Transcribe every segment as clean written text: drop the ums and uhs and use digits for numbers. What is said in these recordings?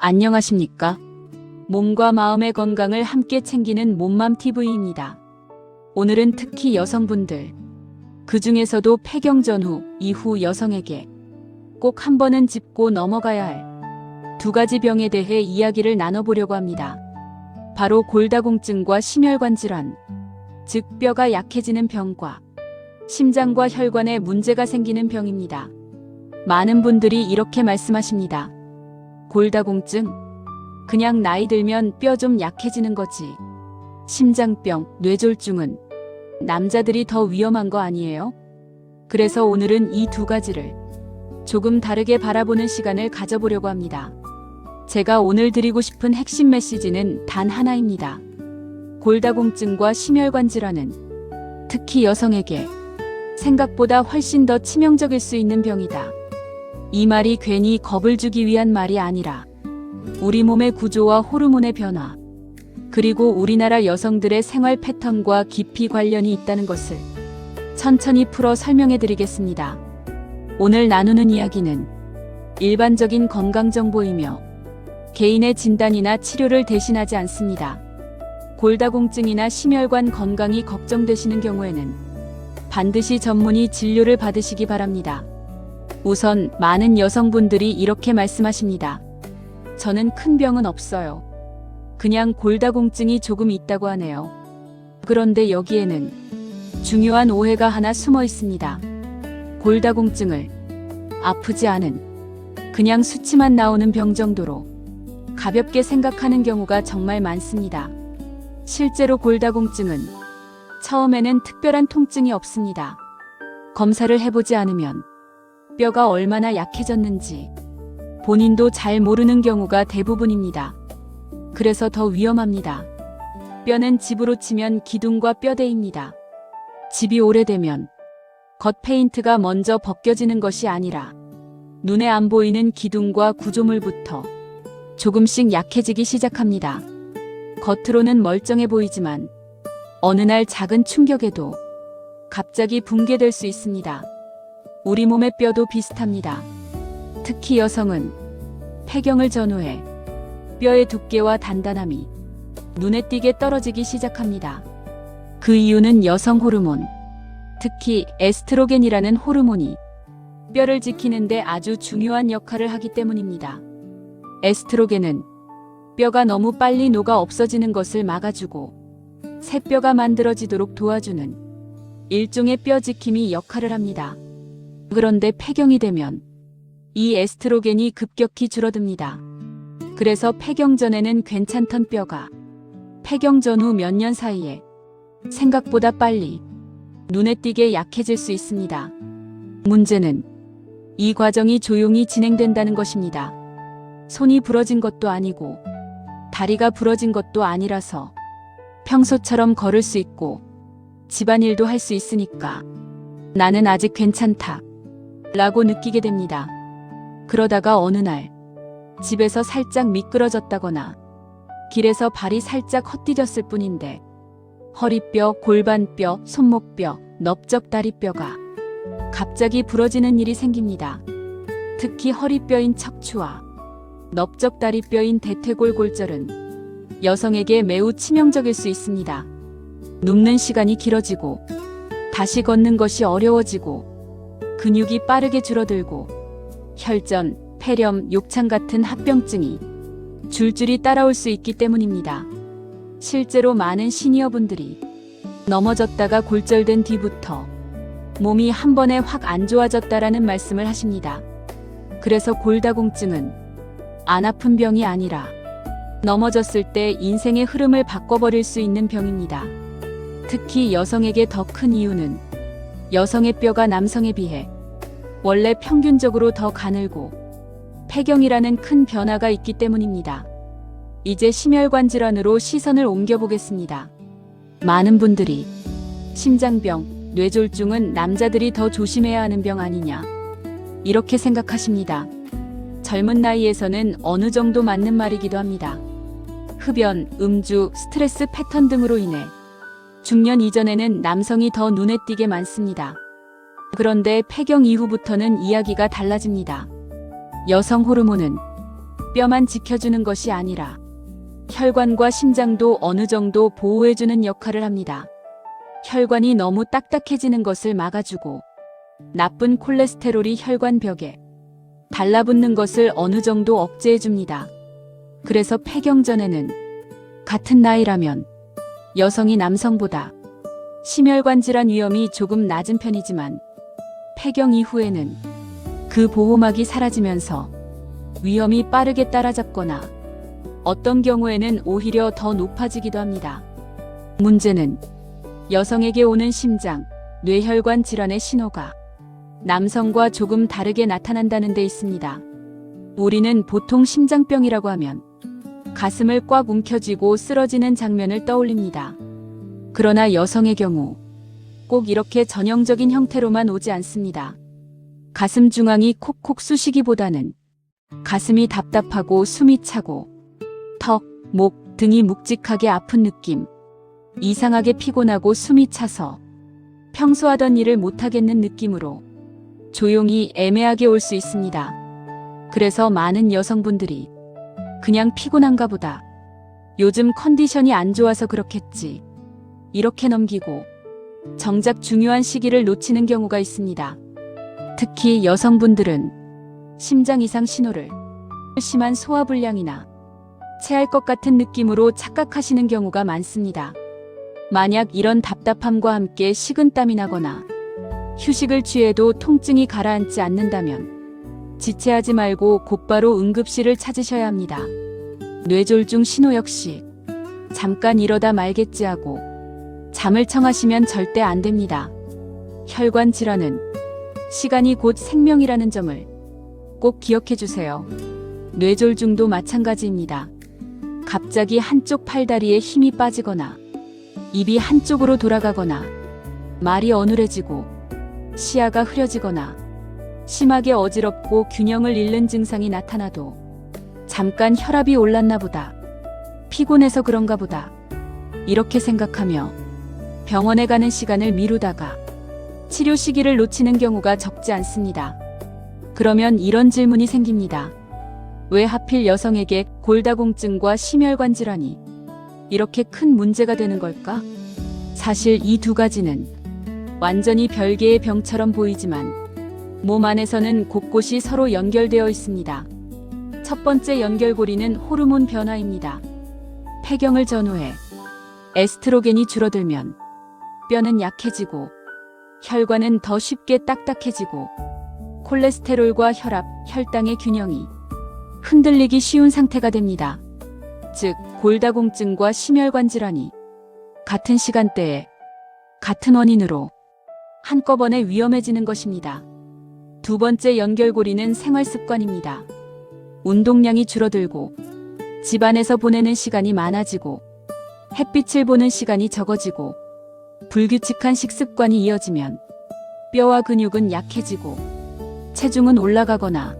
안녕하십니까? 몸과 마음의 건강을 함께 챙기는 몸맘TV입니다. 오늘은 특히 여성분들, 그 중에서도 폐경 전후, 이후 여성에게 꼭 한 번은 짚고 넘어가야 할 두 가지 병에 대해 이야기를 나눠보려고 합니다. 바로 골다공증과 심혈관 질환, 즉 뼈가 약해지는 병과 심장과 혈관에 문제가 생기는 병입니다. 많은 분들이 이렇게 말씀하십니다. 골다공증? 그냥 나이 들면 뼈 좀 약해지는 거지. 심장병, 뇌졸중은 남자들이 더 위험한 거 아니에요? 그래서 오늘은 이 두 가지를 조금 다르게 바라보는 시간을 가져보려고 합니다. 제가 오늘 드리고 싶은 핵심 메시지는 단 하나입니다. 골다공증과 심혈관 질환은 특히 여성에게 생각보다 훨씬 더 치명적일 수 있는 병이다. 이 말이 괜히 겁을 주기 위한 말이 아니라 우리 몸의 구조와 호르몬의 변화, 그리고 우리나라 여성들의 생활 패턴과 깊이 관련이 있다는 것을 천천히 풀어 설명해 드리겠습니다. 오늘 나누는 이야기는 일반적인 건강 정보이며 개인의 진단이나 치료를 대신하지 않습니다. 골다공증이나 심혈관 건강이 걱정되시는 경우에는 반드시 전문의 진료를 받으시기 바랍니다. 우선 많은 여성분들이 이렇게 말씀하십니다. 저는 큰 병은 없어요. 그냥 골다공증이 조금 있다고 하네요. 그런데 여기에는 중요한 오해가 하나 숨어 있습니다. 골다공증을 아프지 않은 그냥 수치만 나오는 병 정도로 가볍게 생각하는 경우가 정말 많습니다. 실제로 골다공증은 처음에는 특별한 통증이 없습니다. 검사를 해보지 않으면 뼈가 얼마나 약해졌는지 본인도 잘 모르는 경우가 대부분입니다. 그래서 더 위험합니다. 뼈는 집으로 치면 기둥과 뼈대입니다. 집이 오래되면 겉 페인트가 먼저 벗겨지는 것이 아니라 눈에 안 보이는 기둥과 구조물부터 조금씩 약해지기 시작합니다. 겉으로는 멀쩡해 보이지만 어느 날 작은 충격에도 갑자기 붕괴될 수 있습니다. 우리 몸의 뼈도 비슷합니다. 특히 여성은 폐경을 전후해 뼈의 두께와 단단함이 눈에 띄게 떨어지기 시작합니다. 그 이유는 여성 호르몬, 특히 에스트로겐이라는 호르몬이 뼈를 지키는데 아주 중요한 역할을 하기 때문입니다. 에스트로겐은 뼈가 너무 빨리 녹아 없어지는 것을 막아주고 새 뼈가 만들어지도록 도와주는 일종의 뼈 지킴이 역할을 합니다. 그런데 폐경이 되면 이 에스트로겐이 급격히 줄어듭니다. 그래서 폐경 전에는 괜찮던 뼈가 폐경 전후 몇 년 사이에 생각보다 빨리 눈에 띄게 약해질 수 있습니다. 문제는 이 과정이 조용히 진행된다는 것입니다. 손이 부러진 것도 아니고 다리가 부러진 것도 아니라서 평소처럼 걸을 수 있고 집안일도 할 수 있으니까 나는 아직 괜찮다 라고 느끼게 됩니다. 그러다가 어느 날 집에서 살짝 미끄러졌다거나 길에서 발이 살짝 헛디뎠을 뿐인데 허리뼈, 골반뼈, 손목뼈, 넓적다리뼈가 갑자기 부러지는 일이 생깁니다. 특히 허리뼈인 척추와 넓적다리뼈인 대퇴골 골절은 여성에게 매우 치명적일 수 있습니다. 눕는 시간이 길어지고 다시 걷는 것이 어려워지고 근육이 빠르게 줄어들고 혈전, 폐렴, 욕창 같은 합병증이 줄줄이 따라올 수 있기 때문입니다. 실제로 많은 시니어분들이 넘어졌다가 골절된 뒤부터 몸이 한 번에 확 안 좋아졌다라는 말씀을 하십니다. 그래서 골다공증은 안 아픈 병이 아니라 넘어졌을 때 인생의 흐름을 바꿔버릴 수 있는 병입니다. 특히 여성에게 더 큰 이유는 여성의 뼈가 남성에 비해 원래 평균적으로 더 가늘고 폐경이라는 큰 변화가 있기 때문입니다. 이제 심혈관 질환으로 시선을 옮겨보겠습니다. 많은 분들이 심장병, 뇌졸중은 남자들이 더 조심해야 하는 병 아니냐 이렇게 생각하십니다. 젊은 나이에서는 어느 정도 맞는 말이기도 합니다. 흡연, 음주, 스트레스 패턴 등으로 인해 중년 이전에는 남성이 더 눈에 띄게 많습니다. 그런데 폐경 이후부터는 이야기가 달라집니다. 여성 호르몬은 뼈만 지켜주는 것이 아니라 혈관과 심장도 어느 정도 보호해주는 역할을 합니다. 혈관이 너무 딱딱해지는 것을 막아주고 나쁜 콜레스테롤이 혈관벽에 달라붙는 것을 어느 정도 억제해줍니다. 그래서 폐경 전에는 같은 나이라면 여성이 남성보다 심혈관 질환 위험이 조금 낮은 편이지만 폐경 이후에는 그 보호막이 사라지면서 위험이 빠르게 따라잡거나 어떤 경우에는 오히려 더 높아지기도 합니다. 문제는 여성에게 오는 심장, 뇌혈관 질환의 신호가 남성과 조금 다르게 나타난다는 데 있습니다. 우리는 보통 심장병이라고 하면 가슴을 꽉 움켜쥐고 쓰러지는 장면을 떠올립니다. 그러나 여성의 경우 꼭 이렇게 전형적인 형태로만 오지 않습니다. 가슴 중앙이 콕콕 쑤시기보다는 가슴이 답답하고 숨이 차고 턱, 목 등이 묵직하게 아픈 느낌, 이상하게 피곤하고 숨이 차서 평소 하던 일을 못하겠는 느낌으로 조용히 애매하게 올 수 있습니다. 그래서 많은 여성분들이 그냥 피곤한가 보다, 요즘 컨디션이 안 좋아서 그렇겠지, 이렇게 넘기고 정작 중요한 시기를 놓치는 경우가 있습니다. 특히 여성분들은 심장 이상 신호를 심한 소화불량이나 체할 것 같은 느낌으로 착각하시는 경우가 많습니다. 만약 이런 답답함과 함께 식은땀이 나거나 휴식을 취해도 통증이 가라앉지 않는다면 지체하지 말고 곧바로 응급실을 찾으셔야 합니다. 뇌졸중 신호 역시 잠깐 이러다 말겠지 하고 잠을 청하시면 절대 안 됩니다. 혈관 질환은 시간이 곧 생명이라는 점을 꼭 기억해 주세요. 뇌졸중도 마찬가지입니다. 갑자기 한쪽 팔다리에 힘이 빠지거나 입이 한쪽으로 돌아가거나 말이 어눌해지고 시야가 흐려지거나 심하게 어지럽고 균형을 잃는 증상이 나타나도 잠깐 혈압이 올랐나 보다, 피곤해서 그런가 보다, 이렇게 생각하며 병원에 가는 시간을 미루다가 치료 시기를 놓치는 경우가 적지 않습니다. 그러면 이런 질문이 생깁니다. 왜 하필 여성에게 골다공증과 심혈관 질환이 이렇게 큰 문제가 되는 걸까? 사실 이 두 가지는 완전히 별개의 병처럼 보이지만 몸 안에서는 곳곳이 서로 연결되어 있습니다. 첫 번째 연결고리는 호르몬 변화입니다. 폐경을 전후해 에스트로겐이 줄어들면 뼈는 약해지고 혈관은 더 쉽게 딱딱해지고 콜레스테롤과 혈압, 혈당의 균형이 흔들리기 쉬운 상태가 됩니다. 즉, 골다공증과 심혈관 질환이 같은 시간대에 같은 원인으로 한꺼번에 위험해지는 것입니다. 두 번째 연결고리는 생활습관입니다. 운동량이 줄어들고 집안에서 보내는 시간이 많아지고 햇빛을 보는 시간이 적어지고 불규칙한 식습관이 이어지면 뼈와 근육은 약해지고 체중은 올라가거나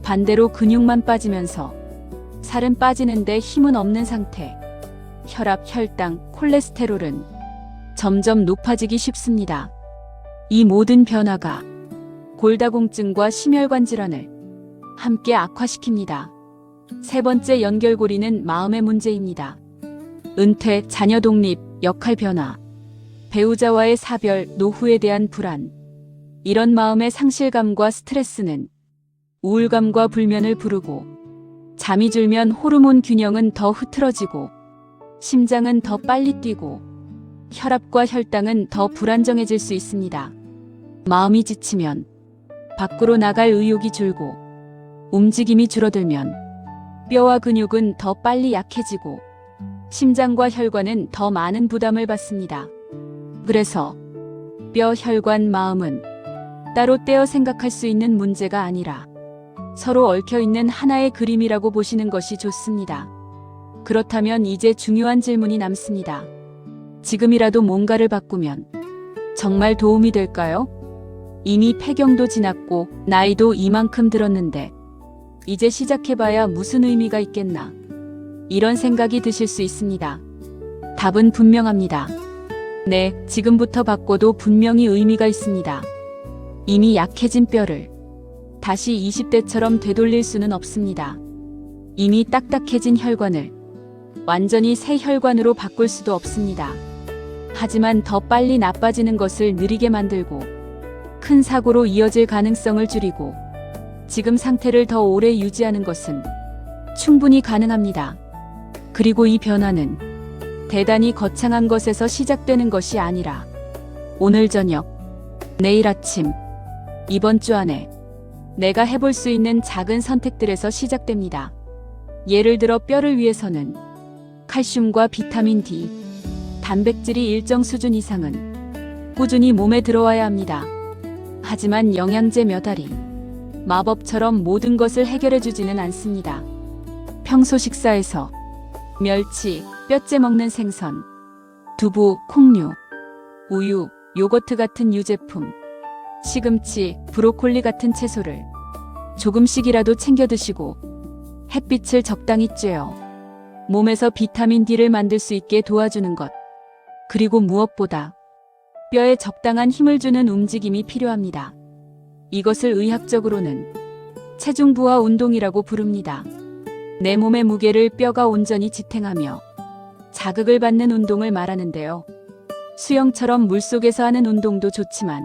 반대로 근육만 빠지면서 살은 빠지는데 힘은 없는 상태, 혈압, 혈당, 콜레스테롤은 점점 높아지기 쉽습니다. 이 모든 변화가 골다공증과 심혈관 질환을 함께 악화시킵니다. 세 번째 연결고리는 마음의 문제입니다. 은퇴, 자녀 독립, 역할 변화, 배우자와의 사별, 노후에 대한 불안, 이런 마음의 상실감과 스트레스는 우울감과 불면을 부르고 잠이 줄면 호르몬 균형은 더 흐트러지고 심장은 더 빨리 뛰고 혈압과 혈당은 더 불안정해질 수 있습니다. 마음이 지치면 밖으로 나갈 의욕이 줄고 움직임이 줄어들면 뼈와 근육은 더 빨리 약해지고 심장과 혈관은 더 많은 부담을 받습니다. 그래서 뼈, 혈관, 마음은 따로 떼어 생각할 수 있는 문제가 아니라 서로 얽혀있는 하나의 그림이라고 보시는 것이 좋습니다. 그렇다면 이제 중요한 질문이 남습니다. 지금이라도 뭔가를 바꾸면 정말 도움이 될까요? 이미 폐경도 지났고 나이도 이만큼 들었는데 이제 시작해봐야 무슨 의미가 있겠나, 이런 생각이 드실 수 있습니다. 답은 분명합니다. 네, 지금부터 바꿔도 분명히 의미가 있습니다. 이미 약해진 뼈를 다시 20대처럼 되돌릴 수는 없습니다. 이미 딱딱해진 혈관을 완전히 새 혈관으로 바꿀 수도 없습니다. 하지만 더 빨리 나빠지는 것을 느리게 만들고 큰 사고로 이어질 가능성을 줄이고 지금 상태를 더 오래 유지하는 것은 충분히 가능합니다. 그리고 이 변화는 대단히 거창한 것에서 시작되는 것이 아니라 오늘 저녁, 내일 아침, 이번 주 안에 내가 해볼 수 있는 작은 선택들에서 시작됩니다. 예를 들어 뼈를 위해서는 칼슘과 비타민 D, 단백질이 일정 수준 이상은 꾸준히 몸에 들어와야 합니다. 하지만 영양제 몇 알이 마법처럼 모든 것을 해결해 주지는 않습니다. 평소 식사에서 멸치, 뼈째 먹는 생선, 두부, 콩류, 우유, 요거트 같은 유제품, 시금치, 브로콜리 같은 채소를 조금씩이라도 챙겨 드시고 햇빛을 적당히 쬐어 몸에서 비타민 D를 만들 수 있게 도와주는 것. 그리고 무엇보다 뼈에 적당한 힘을 주는 움직임이 필요합니다. 이것을 의학적으로는 체중부하 운동이라고 부릅니다. 내 몸의 무게를 뼈가 온전히 지탱하며 자극을 받는 운동을 말하는데요. 수영처럼 물속에서 하는 운동도 좋지만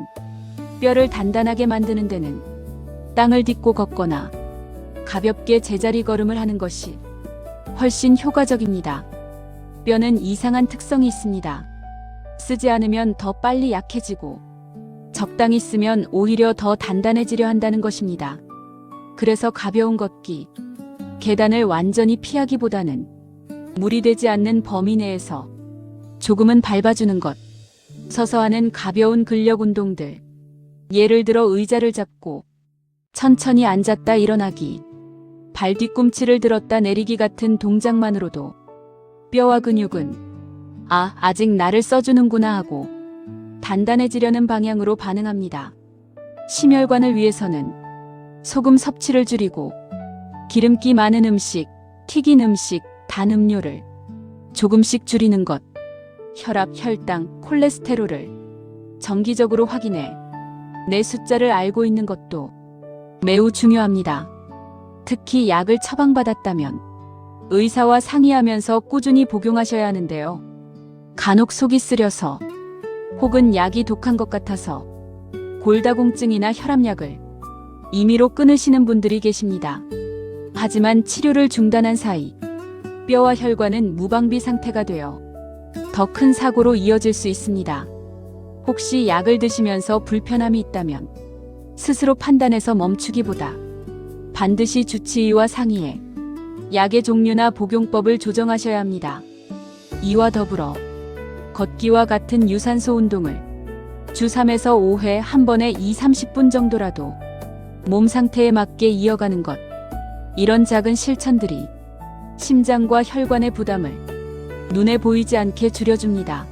뼈를 단단하게 만드는 데는 땅을 딛고 걷거나 가볍게 제자리 걸음을 하는 것이 훨씬 효과적입니다. 뼈는 이상한 특성이 있습니다. 쓰지 않으면 더 빨리 약해지고 적당히 쓰면 오히려 더 단단해지려 한다는 것입니다. 그래서 가벼운 걷기, 계단을 완전히 피하기보다는 무리되지 않는 범위 내에서 조금은 밟아주는 것, 서서 하는 가벼운 근력 운동들, 예를 들어 의자를 잡고 천천히 앉았다 일어나기, 발 뒤꿈치를 들었다 내리기 같은 동작만으로도 뼈와 근육은 아직 나를 써주는구나 하고 단단해지려는 방향으로 반응합니다. 심혈관을 위해서는 소금 섭취를 줄이고 기름기 많은 음식, 튀긴 음식, 단 음료를 조금씩 줄이는 것, 혈압, 혈당, 콜레스테롤을 정기적으로 확인해 내 숫자를 알고 있는 것도 매우 중요합니다. 특히 약을 처방받았다면 의사와 상의하면서 꾸준히 복용하셔야 하는데요. 간혹 속이 쓰려서 혹은 약이 독한 것 같아서 골다공증이나 혈압약을 임의로 끊으시는 분들이 계십니다. 하지만 치료를 중단한 사이 뼈와 혈관은 무방비 상태가 되어 더 큰 사고로 이어질 수 있습니다. 혹시 약을 드시면서 불편함이 있다면 스스로 판단해서 멈추기보다 반드시 주치의와 상의해 약의 종류나 복용법을 조정하셔야 합니다. 이와 더불어 걷기와 같은 유산소 운동을 주 3에서 5회 한 번에 20-30분 정도라도 몸 상태에 맞게 이어가는 것. 이런 작은 실천들이 심장과 혈관의 부담을 눈에 보이지 않게 줄여줍니다.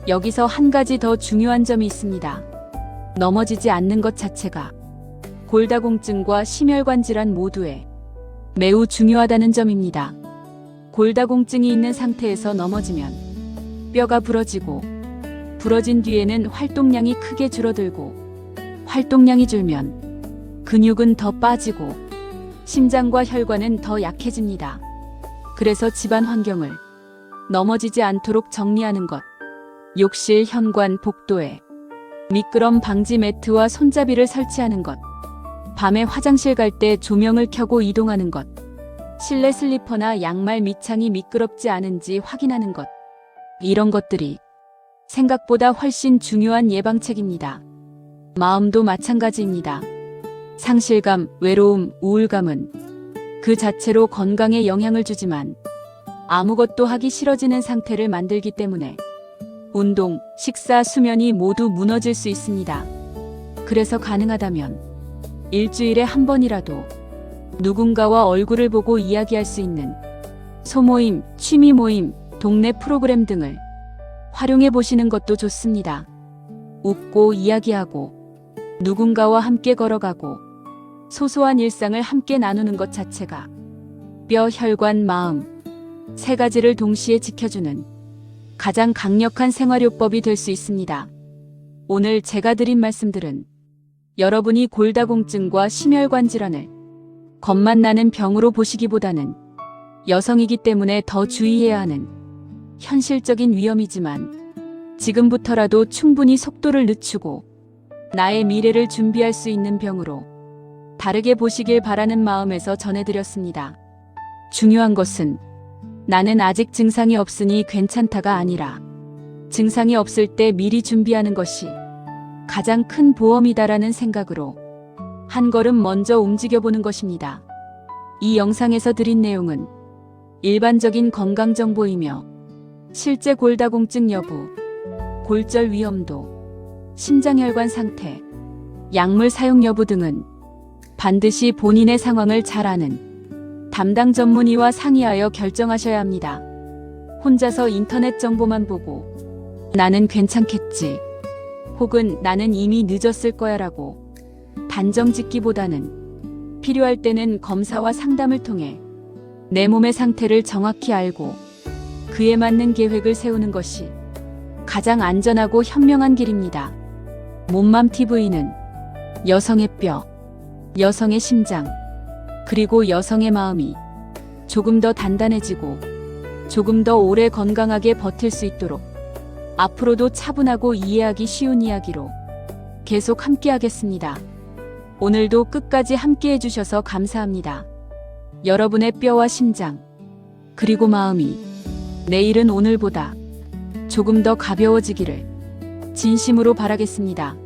여기서 한 가지 더 중요한 점이 있습니다. 넘어지지 않는 것 자체가 골다공증과 심혈관 질환 모두에 매우 중요하다는 점입니다. 골다공증이 있는 상태에서 넘어지면 뼈가 부러지고 부러진 뒤에는 활동량이 크게 줄어들고 활동량이 줄면 근육은 더 빠지고 심장과 혈관은 더 약해집니다. 그래서 집안 환경을 넘어지지 않도록 정리하는 것, 욕실, 현관, 복도에 미끄럼 방지 매트와 손잡이를 설치하는 것, 밤에 화장실 갈 때 조명을 켜고 이동하는 것, 실내 슬리퍼나 양말 밑창이 미끄럽지 않은지 확인하는 것, 이런 것들이 생각보다 훨씬 중요한 예방책입니다. 마음도 마찬가지입니다. 상실감, 외로움, 우울감은 그 자체로 건강에 영향을 주지만 아무것도 하기 싫어지는 상태를 만들기 때문에 운동, 식사, 수면이 모두 무너질 수 있습니다. 그래서 가능하다면 일주일에 한 번이라도 누군가와 얼굴을 보고 이야기할 수 있는 소모임, 취미 모임, 동네 프로그램 등을 활용해 보시는 것도 좋습니다. 웃고 이야기하고 누군가와 함께 걸어가고 소소한 일상을 함께 나누는 것 자체가 뼈, 혈관, 마음 세 가지를 동시에 지켜주는 가장 강력한 생활요법이 될 수 있습니다. 오늘 제가 드린 말씀들은 여러분이 골다공증과 심혈관 질환을 겁만 나는 병으로 보시기보다는 여성이기 때문에 더 주의해야 하는 현실적인 위험이지만 지금부터라도 충분히 속도를 늦추고 나의 미래를 준비할 수 있는 병으로 다르게 보시길 바라는 마음에서 전해드렸습니다. 중요한 것은 나는 아직 증상이 없으니 괜찮다가 아니라 증상이 없을 때 미리 준비하는 것이 가장 큰 보험이다라는 생각으로 한 걸음 먼저 움직여보는 것입니다. 이 영상에서 드린 내용은 일반적인 건강정보이며 실제 골다공증 여부, 골절 위험도, 심장혈관 상태, 약물 사용 여부 등은 반드시 본인의 상황을 잘 아는 담당 전문의와 상의하여 결정하셔야 합니다. 혼자서 인터넷 정보만 보고 나는 괜찮겠지 혹은 나는 이미 늦었을 거야 라고 단정 짓기보다는 필요할 때는 검사와 상담을 통해 내 몸의 상태를 정확히 알고 그에 맞는 계획을 세우는 것이 가장 안전하고 현명한 길입니다. 몸맘TV는 여성의 뼈, 여성의 심장, 그리고 여성의 마음이 조금 더 단단해지고 조금 더 오래 건강하게 버틸 수 있도록 앞으로도 차분하고 이해하기 쉬운 이야기로 계속 함께하겠습니다. 오늘도 끝까지 함께해 주셔서 감사합니다. 여러분의 뼈와 심장, 그리고 마음이 내일은 오늘보다 조금 더 가벼워지기를 진심으로 바라겠습니다.